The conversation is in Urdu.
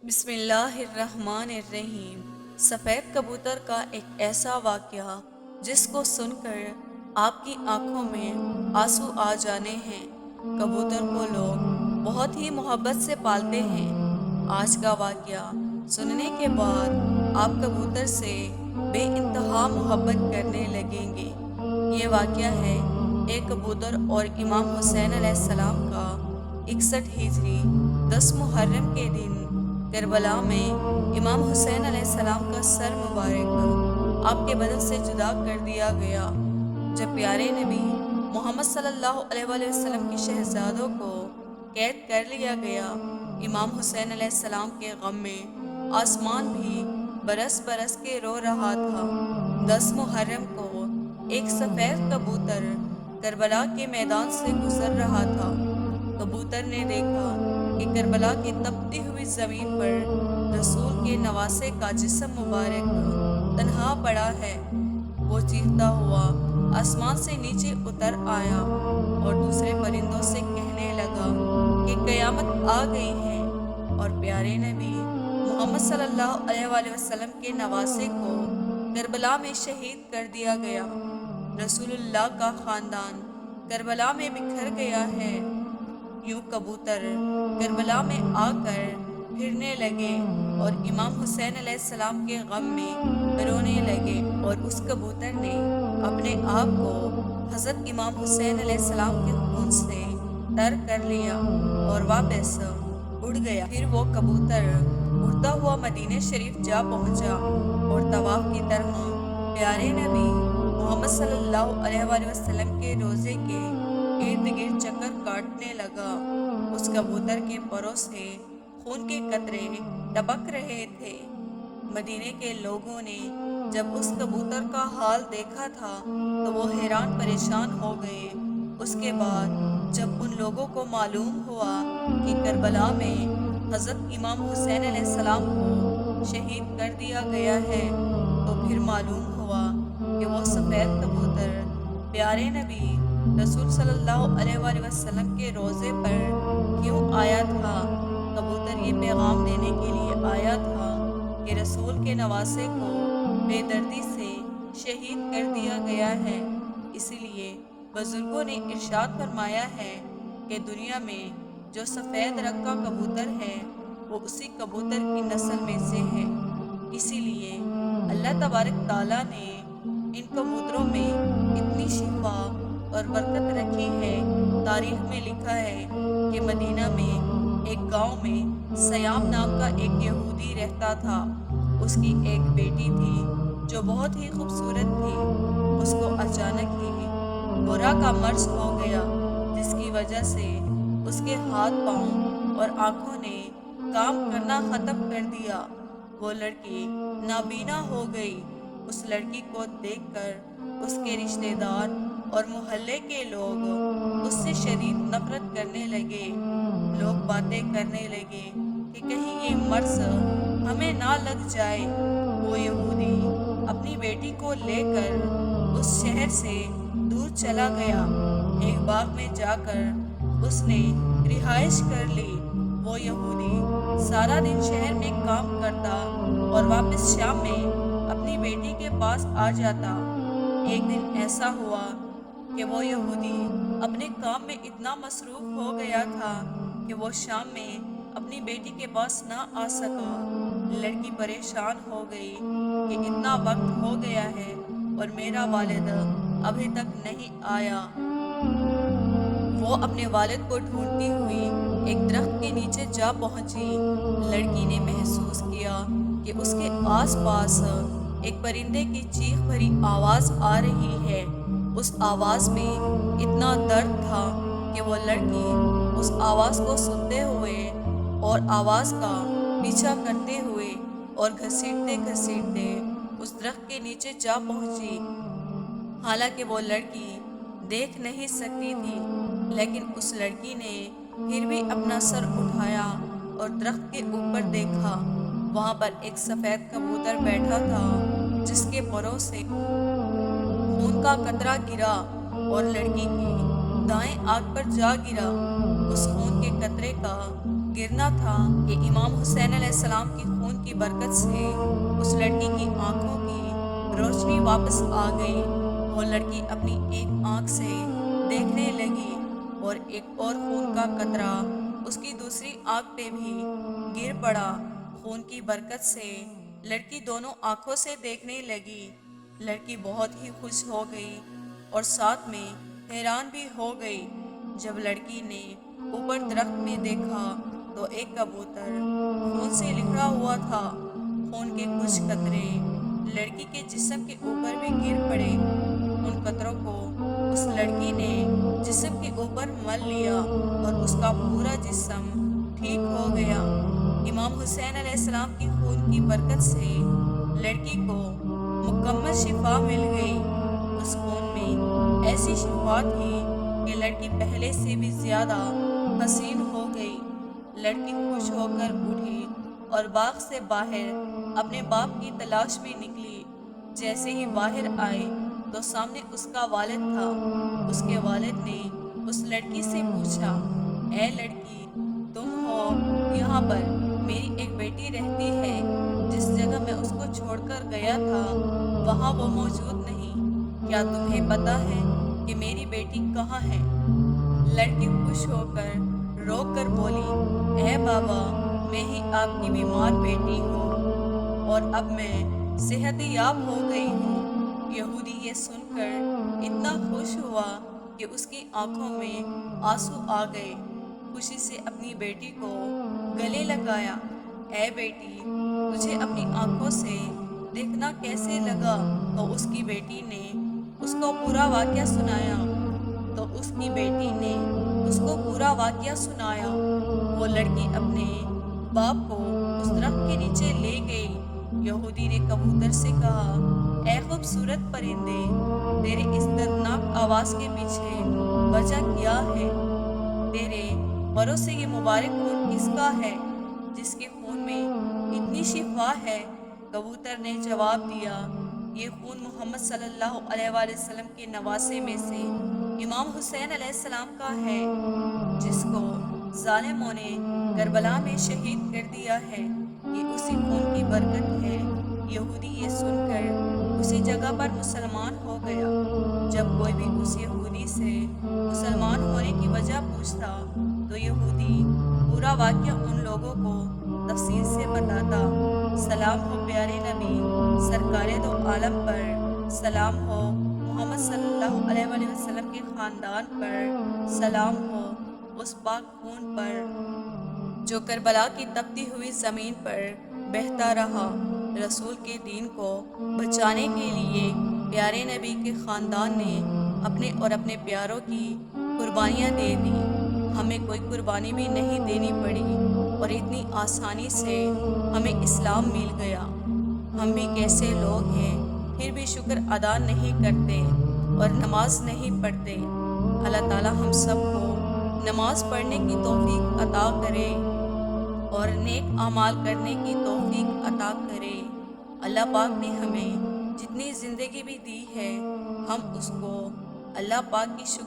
بسم اللہ الرحمن الرحیم۔ سفید کبوتر کا ایک ایسا واقعہ جس کو سن کر آپ کی آنکھوں میں آنسو آ جانے ہیں۔ کبوتر کو لوگ بہت ہی محبت سے پالتے ہیں۔ آج کا واقعہ سننے کے بعد آپ کبوتر سے بے انتہا محبت کرنے لگیں گے۔ یہ واقعہ ہے ایک کبوتر اور امام حسین علیہ السلام کا 61 ہجری 10 محرم کے دن کربلا میں امام حسین علیہ السلام کا سر مبارک آپ کے بدن سے جدا کر دیا گیا، جب پیارے نبی محمد صلی اللہ علیہ وآلہ وسلم کی شہزادوں کو قید کر لیا گیا۔ امام حسین علیہ السلام کے غم میں آسمان بھی برس برس کے رو رہا تھا۔ 10 محرم کو ایک سفید کبوتر کربلا کے میدان سے گزر رہا تھا۔ کبوتر نے دیکھا کہ کربلا کی تپتی ہوئی زمین پر رسول کے نواسے کا جسم مبارک تنہا پڑا ہے۔ وہ چیختا ہوا آسمان سے نیچے اتر آیا اور دوسرے پرندوں سے کہنے لگا کہ قیامت آ گئی ہے اور پیارے نبی محمد صلی اللہ علیہ وآلہ وسلم کے نواسے کو کربلا میں شہید کر دیا گیا۔ رسول اللہ کا خاندان کربلا میں بکھر گیا ہے۔ یوں کبوتر کربلا میں آ کر پھرنے لگے اور امام حسین علیہ السلام کے غم میں رونے لگے، اور اس کبوتر نے اپنے آپ کو حضرت امام حسین علیہ السلام کے خون سے تر کر لیا اور واپس اڑ گیا۔ پھر وہ کبوتر اڑتا ہوا مدینہ شریف جا پہنچا اور طواف کی طرح پیارے نبی محمد صلی اللہ علیہ وآلہ وسلم کے روضے کے ارد گرد چکر کاٹنے لگا۔ اس کبوتر کے پروں سے خون کے قطرے ٹپک رہے تھے۔ مدینے کے لوگوں نے جب اس کبوتر کا حال دیکھا تھا تو وہ حیران پریشان ہو گئے۔ اس کے بعد جب ان لوگوں کو معلوم ہوا کہ کربلا میں حضرت امام حسین علیہ السلام کو شہید کر دیا گیا ہے، تو پھر معلوم ہوا کہ وہ سفید کبوتر پیارے نبی رسول صلی اللہ علیہ وآلہ وسلم کے روضے پر کیوں آیا تھا۔ کبوتر یہ پیغام دینے کے لیے آیا تھا کہ رسول کے نواسے کو بے دردی سے شہید کر دیا گیا ہے۔ اسی لیے بزرگوں نے ارشاد فرمایا ہے کہ دنیا میں جو سفید رنگ کا کبوتر ہے وہ اسی کبوتر کی نسل میں سے ہے۔ اسی لیے اللہ تبارک تعالیٰ نے ان کبوتروں میں اتنی شفا اور برکت رکھی ہے۔ تاریخ میں لکھا ہے کہ مدینہ میں ایک گاؤں میں سیام نام کا ایک یہودی رہتا تھا۔ اس کی ایک بیٹی تھی جو بہت ہی خوبصورت تھی۔ اس کو اچانک ہی برا کا مرض ہو گیا، جس کی وجہ سے اس کے ہاتھ پاؤں اور آنکھوں نے کام کرنا ختم کر دیا۔ وہ لڑکی نابینا ہو گئی۔ اس لڑکی کو دیکھ کر اس کے رشتہ دار اور محلے کے لوگ اس سے شدید نفرت کرنے لگے۔ لوگ باتیں کرنے لگے کہ کہیں یہ مرض ہمیں نہ لگ جائے۔ وہ یہودی اپنی بیٹی کو لے کر اس شہر سے دور چلا گیا۔ ایک باغ میں جا کر اس نے رہائش کر لی۔ وہ یہودی سارا دن شہر میں کام کرتا اور واپس شام میں اپنی بیٹی کے پاس آ جاتا۔ ایک دن ایسا ہوا کہ وہ یہودی اپنے کام میں اتنا مصروف ہو گیا تھا کہ وہ شام میں اپنی بیٹی کے پاس نہ آ سکا۔ لڑکی پریشان ہو گئی کہ اتنا وقت ہو گیا ہے اور میرا والد ابھی تک نہیں آیا۔ وہ اپنے والد کو ڈھونڈتی ہوئی ایک درخت کے نیچے جا پہنچی۔ لڑکی نے محسوس کیا کہ اس کے آس پاس ایک پرندے کی چیخ بھری آواز آ رہی ہے۔ اس آواز میں اتنا درد تھا کہ وہ لڑکی اس آواز کو سنتے ہوئے اور آواز کا پیچھا کرتے ہوئے اور گھسیٹتے گھسیٹتے اس درخت کے نیچے جا پہنچی۔ حالانکہ وہ لڑکی دیکھ نہیں سکتی تھی، لیکن اس لڑکی نے پھر بھی اپنا سر اٹھایا اور درخت کے اوپر دیکھا۔ وہاں پر ایک سفید کبوتر بیٹھا تھا جس کے پروں سے خون کا قطرہ گرا اور لڑکی کی دائیں آنکھ پر جا گرا۔ اس خون کے قطرے کا گرنا تھا کہ امام حسین علیہ السلام کی خون کی برکت سے اس لڑکی کی آنکھوں کی روشنی واپس آ گئی۔ وہ لڑکی اپنی ایک آنکھ سے دیکھنے لگی اور ایک اور خون کا قطرہ اس کی دوسری آنکھ پہ بھی گر پڑا۔ خون کی برکت سے لڑکی دونوں آنکھوں سے دیکھنے لگی۔ لڑکی بہت ہی خوش ہو گئی اور ساتھ میں حیران بھی ہو گئی۔ جب لڑکی نے اوپر درخت میں دیکھا تو ایک کبوتر خون سے لکھڑا ہوا تھا۔ خون کے کچھ قطرے لڑکی کے جسم کے اوپر بھی گر پڑے۔ ان قطروں کو اس لڑکی نے جسم کے اوپر مل لیا اور اس کا پورا جسم ٹھیک ہو گیا۔ امام حسین علیہ السلام کی خون کی برکت سے لڑکی کو مکمل شفا مل گئی۔ اس خون میں ایسی شفا تھی کہ لڑکی پہلے سے بھی زیادہ حسین ہو گئی۔ لڑکی خوش ہو کر اٹھی اور باغ سے باہر اپنے باپ کی تلاش میں نکلی۔ جیسے ہی باہر آئے تو سامنے اس کا والد تھا۔ اس کے والد نے اس لڑکی سے پوچھا، اے لڑکی، تم ہو یہاں پر؟ میری ایک بیٹی رہتی ہے، جس جگہ میں اس کو چھوڑ کر گیا تھا وہاں وہ موجود نہیں۔ کیا تمہیں پتا ہے کہ میری بیٹی کہاں ہے؟ لڑکی خوش ہو کر رو کر بولی، اے بابا، میں ہی آپ کی بیمار بیٹی ہوں اور اب میں صحت یاب ہو گئی ہوں۔ یہودی یہ سن کر اتنا خوش ہوا کہ اس کی آنکھوں میں آنسو آ گئے۔ خوشی سے اپنی بیٹی کو گلے لگایا، اے بیٹی، تجھے اپنی آنکھوں سے دیکھنا کیسے لگا؟ تو اس کی بیٹی نے اس کو پورا واقعہ سنایا۔ وہ لڑکی اپنے باپ کو اس درخت کے نیچے لے گئی۔ یہودی نے کبوتر سے کہا، اے خوبصورت پرندے، تیرے اس دردناک آواز کے پیچھے وجہ کیا ہے؟ تیرے پروں سے یہ مبارک خون کس کا ہے جس کے خون میں اتنی شفا ہے؟ کبوتر نے جواب دیا، یہ خون محمد صلی اللہ علیہ وآلہ وسلم کے نواسے میں سے امام حسین علیہ السلام کا ہے، جس کو ظالموں نے کربلا میں شہید کر دیا ہے۔ یہ اسی خون کی برکت ہے۔ یہودی یہ سن کر اسی جگہ پر مسلمان ہو گیا۔ جب کوئی بھی اس یہودی سے مسلمان ہونے کی وجہ پوچھتا تو یہودی پورا واقعہ ان لوگوں کو تفصیل سے بتاتا۔ سلام ہو پیارے نبی سرکار دو عالم پر، سلام ہو محمد صلی اللہ علیہ وآلہ وسلم کے خاندان پر، سلام ہو اس پاک خون پر جو کربلا کی تپتی ہوئی زمین پر بہتا رہا۔ رسول کے دین کو بچانے کے لیے پیارے نبی کے خاندان نے اپنے اور اپنے پیاروں کی قربانیاں دے دی۔ ہمیں کوئی قربانی بھی نہیں دینی پڑی اور اتنی آسانی سے ہمیں اسلام مل گیا۔ ہم بھی کیسے لوگ ہیں، پھر بھی شکر ادا نہیں کرتے اور نماز نہیں پڑھتے۔ اللہ تعالی ہم سب کو نماز پڑھنے کی توفیق عطا کرے اور نیک اعمال کرنے کی توفیق عطا کرے۔ اللہ پاک نے ہمیں جتنی زندگی بھی دی ہے، ہم اس کو اللہ پاک کی شکر